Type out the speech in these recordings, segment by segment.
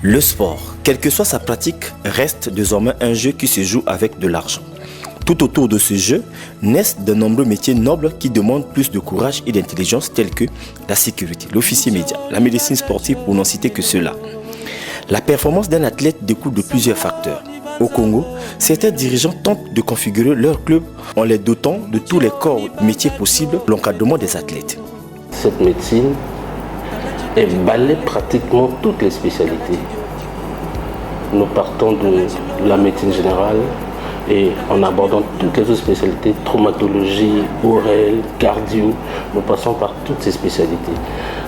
Le sport, quelle que soit sa pratique, reste désormais un jeu qui se joue avec de l'argent. Tout autour de ce jeu naissent de nombreux métiers nobles qui demandent plus de courage et d'intelligence tels que la sécurité, l'officier média, la médecine sportive pour n'en citer que ceux-là. La performance d'un athlète découle de plusieurs facteurs. Au Congo, certains dirigeants tentent de configurer leur club en les dotant de tous les corps métiers possibles pour l'encadrement des athlètes. Cette médecine balaie pratiquement toutes les spécialités. Nous partons de la médecine générale et en abordant toutes les autres spécialités, traumatologie, ORL, cardio, nous passons par toutes ces spécialités.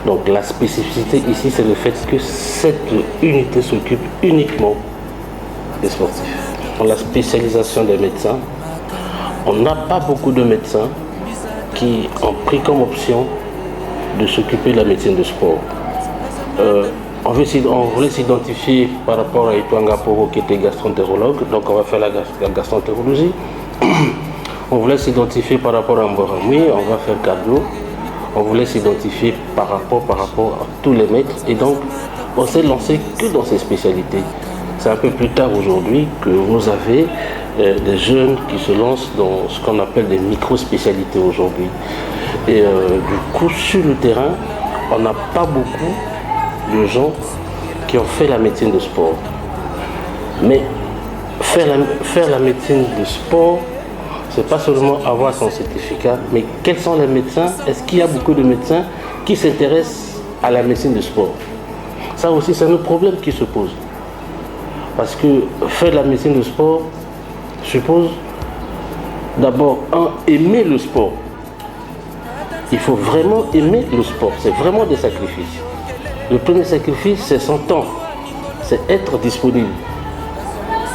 Donc la spécificité ici, c'est le fait que cette unité s'occupe uniquement des sportifs. Pour la spécialisation des médecins, on n'a pas beaucoup de médecins qui ont pris comme option de s'occuper de la médecine de sport. On voulait s'identifier par rapport à Ituanga Poro qui était gastroentérologue, donc on va faire la gastroentérologie. On voulait s'identifier par rapport à Mboramui, on va faire cardio. On voulait s'identifier par rapport à tous les maîtres et donc on s'est lancé que dans ces spécialités. C'est un peu plus tard aujourd'hui que vous avez des jeunes qui se lancent dans ce qu'on appelle des micro-spécialités aujourd'hui. Et du coup, sur le terrain, on n'a pas beaucoup de gens qui ont fait la médecine de sport. Mais faire la médecine de sport, c'est pas seulement avoir son certificat, mais quels sont les médecins? Est-ce qu'il y a beaucoup de médecins qui s'intéressent à la médecine de sport? Ça aussi, c'est un autre problème qui se pose. Parce que faire de la médecine de sport suppose d'abord, aimer le sport. Il faut vraiment aimer le sport, c'est vraiment des sacrifices. Le premier sacrifice, c'est son temps, c'est être disponible.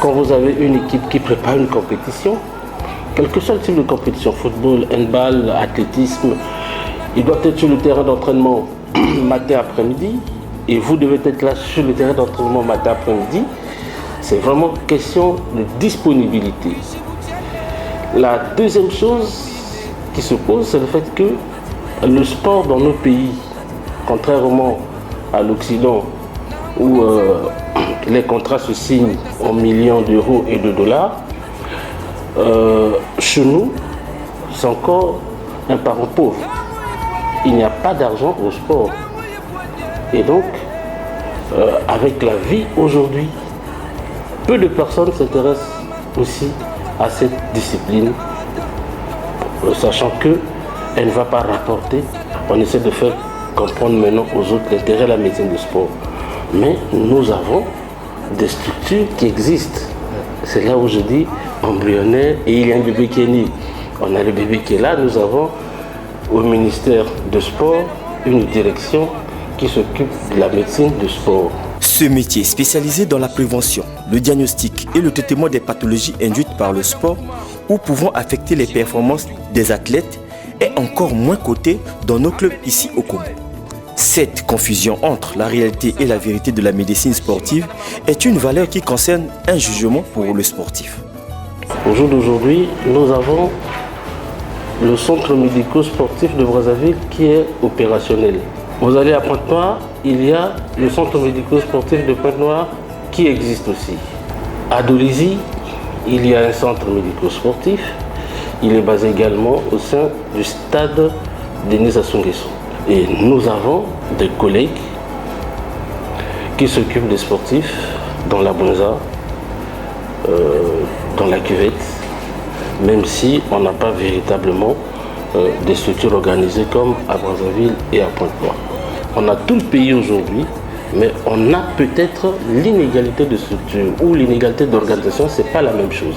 Quand vous avez une équipe qui prépare une compétition, quel que soit le type de compétition, football, handball, athlétisme, il doit être sur le terrain d'entraînement matin après-midi et vous devez être là sur le terrain d'entraînement matin après-midi. C'est vraiment question de disponibilité. La deuxième chose qui se pose, c'est le fait que le sport dans nos pays, contrairement à l'Occident où les contrats se signent en millions d'euros et de dollars, chez nous, c'est encore un parent pauvre. Il n'y a pas d'argent au sport. Et donc, avec la vie aujourd'hui, peu de personnes s'intéressent aussi à cette discipline, sachant qu'elle ne va pas rapporter. On essaie de faire comprendre maintenant aux autres l'intérêt de la médecine de sport. Mais nous avons des structures qui existent. C'est là où je dis embryonnaire et il y a un bébé qui est né. On a le bébé qui est là. Nous avons au ministère de sport une direction qui s'occupe de la médecine de sport. Ce métier spécialisé dans la prévention, le diagnostic et le traitement des pathologies induites par le sport ou pouvant affecter les performances des athlètes est encore moins coté dans nos clubs ici au Congo. Cette confusion entre la réalité et la vérité de la médecine sportive est une valeur qui concerne un jugement pour le sportif. Au jour d'aujourd'hui, nous avons le centre médico-sportif de Brazzaville qui est opérationnel. Vous allez à Pointe-Noire, il y a le centre médico-sportif de Pointe-Noire qui existe aussi. À Dolisie, il y a un centre médico-sportif. Il est basé également au sein du stade Denis Sassou Nguesso. Et nous avons des collègues qui s'occupent des sportifs dans la Bonza, dans la cuvette, même si on n'a pas véritablement des structures organisées comme à Brazzaville et à Pointe-Noire. On a tout le pays aujourd'hui, mais on a peut-être l'inégalité de structure ou l'inégalité d'organisation, ce n'est pas la même chose.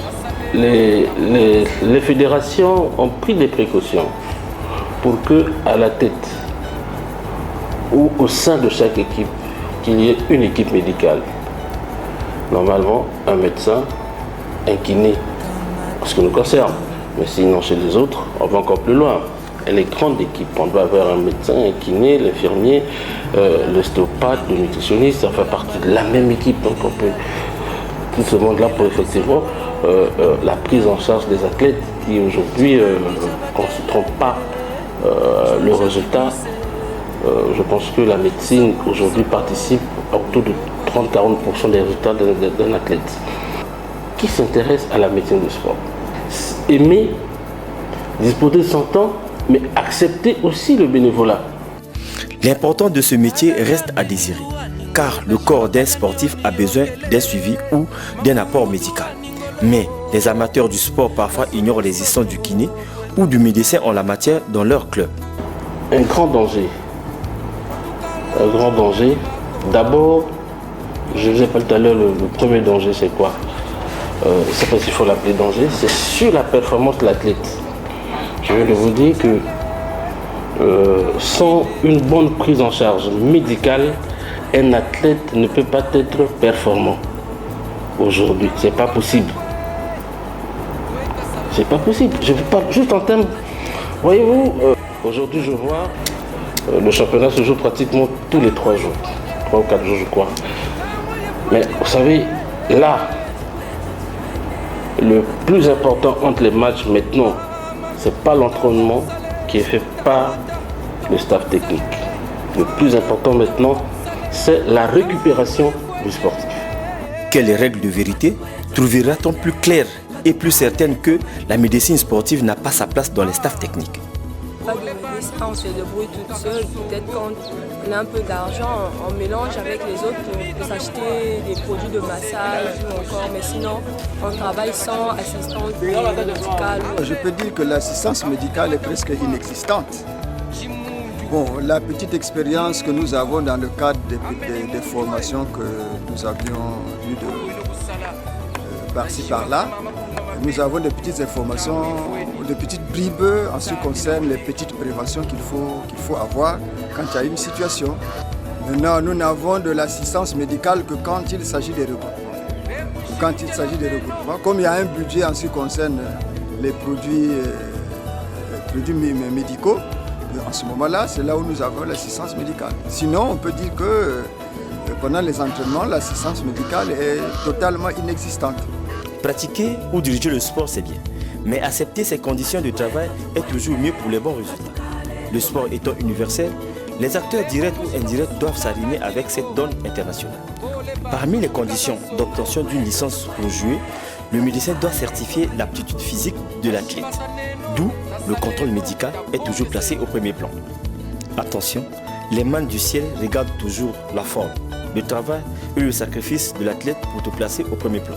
Les fédérations ont pris des précautions pour que à la tête ou au sein de chaque équipe, qu'il y ait une équipe médicale. Normalement, un médecin, un kiné, en ce qui nous concerne. Mais sinon, chez les autres, on va encore plus loin. Elle est grande équipe. On doit avoir un médecin, un kiné, l'infirmier, l'ostéopathe, le nutritionniste. Ça fait partie de la même équipe. Donc, on peut tout ce monde-là pour effectivement la prise en charge des athlètes qui aujourd'hui, qu'on ne se trompe pas, le résultat, je pense que la médecine aujourd'hui participe à autour de 30-40% des résultats d'un athlète. Qui s'intéresse à la médecine du sport? Aimer, disposer de son temps, mais accepter aussi le bénévolat. L'important de ce métier reste à désirer, car le corps d'un sportif a besoin d'un suivi ou d'un apport médical. Mais les amateurs du sport parfois ignorent l'existence du kiné ou du médecin en la matière dans leur club. Un grand danger. Un grand danger. D'abord, je vous ai parlé tout à l'heure, le premier danger c'est quoi? Je ne sais pas s'il faut l'appeler danger, c'est sur la performance de l'athlète. Je viens de vous dire que sans une bonne prise en charge médicale, un athlète ne peut pas être performant. Aujourd'hui, c'est pas possible. C'est pas possible. Je vous parle juste en termes. Voyez-vous, aujourd'hui je vois le championnat se joue pratiquement tous les 3 jours. 3 ou 4 jours je crois. Mais vous savez, là, le plus important entre les matchs maintenant, c'est pas l'entraînement qui est fait par le staff technique. Le plus important maintenant, c'est la récupération du sportif. Quelles règles de vérité trouvera-t-on plus claires et plus certaines que la médecine sportive n'a pas sa place dans les staffs techniques? Pas de médecin, on se débrouille toute seule. Peut-être quand on a un peu d'argent, on mélange avec les autres pour s'acheter des produits de massage ou encore. Mais sinon, on travaille sans assistance médicale. Je peux dire que l'assistance médicale est presque inexistante. Bon, la petite expérience que nous avons dans le cadre des formations que nous avions vues par-ci par-là, nous avons des petites informations, des petites bribes en ce qui concerne les petites préventions qu'il faut avoir quand il y a une situation. Maintenant, nous n'avons de l'assistance médicale que quand il s'agit des regroupements. Comme il y a un budget en ce qui concerne les produits médicaux, en ce moment-là, c'est là où nous avons l'assistance médicale. Sinon, on peut dire que pendant les entraînements, l'assistance médicale est totalement inexistante. Pratiquer ou diriger le sport, c'est bien. Mais accepter ces conditions de travail est toujours mieux pour les bons résultats. Le sport étant universel, les acteurs directs ou indirects doivent s'aligner avec cette donne internationale. Parmi les conditions d'obtention d'une licence pour jouer, le médecin doit certifier l'aptitude physique de l'athlète. D'où le contrôle médical est toujours placé au premier plan. Attention, les mains du ciel regardent toujours la forme, le travail et le sacrifice de l'athlète pour te placer au premier plan.